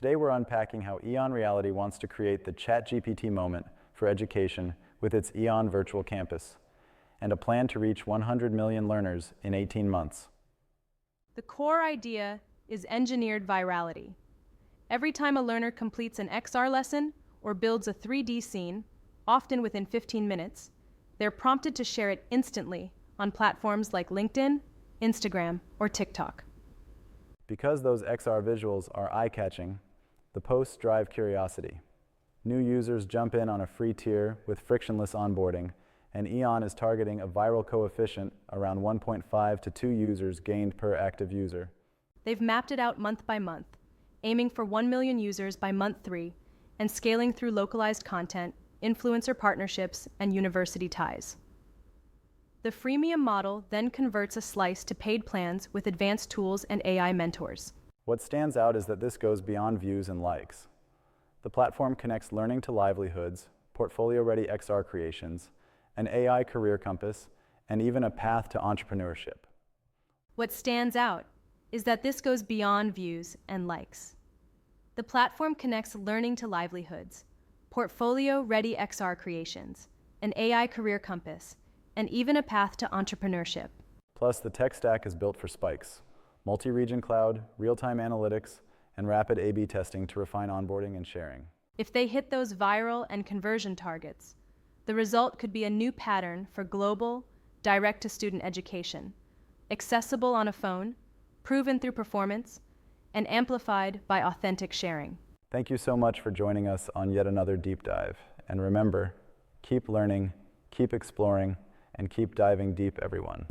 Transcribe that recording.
Today we're unpacking how EON Reality wants to create the ChatGPT moment for education with its EON virtual campus, and a plan to reach 100 million learners in 18 months. The core idea is engineered virality. Every time a learner completes an XR lesson or builds a 3D scene, often within 15 minutes, they're prompted to share it instantly on platforms like LinkedIn, Instagram, or TikTok. Because those XR visuals are eye-catching, the posts drive curiosity. New users jump in on a free tier with frictionless onboarding, and EON is targeting a viral coefficient around 1.5 to 2 users gained per active user. They've mapped it out month by month, aiming for 1 million users by month 3, and scaling through localized content, influencer partnerships, and university ties. The freemium model then converts a slice to paid plans with advanced tools and AI mentors. What stands out is that this goes beyond views and likes. The platform connects learning to livelihoods, portfolio-ready XR creations, an AI career compass, and even a path to entrepreneurship. What stands out is that this goes beyond views and likes. The platform connects learning to livelihoods, portfolio-ready XR creations, an AI career compass, and even a path to entrepreneurship. Plus, the tech stack is built for spikes: multi-region cloud, real-time analytics, and rapid A/B testing to refine onboarding and sharing. If they hit those viral and conversion targets, the result could be a new pattern for global, direct-to-student education, accessible on a phone, proven through performance, and amplified by authentic sharing. Thank you so much for joining us on yet another deep dive. And remember, keep learning, keep exploring, and keep diving deep, everyone.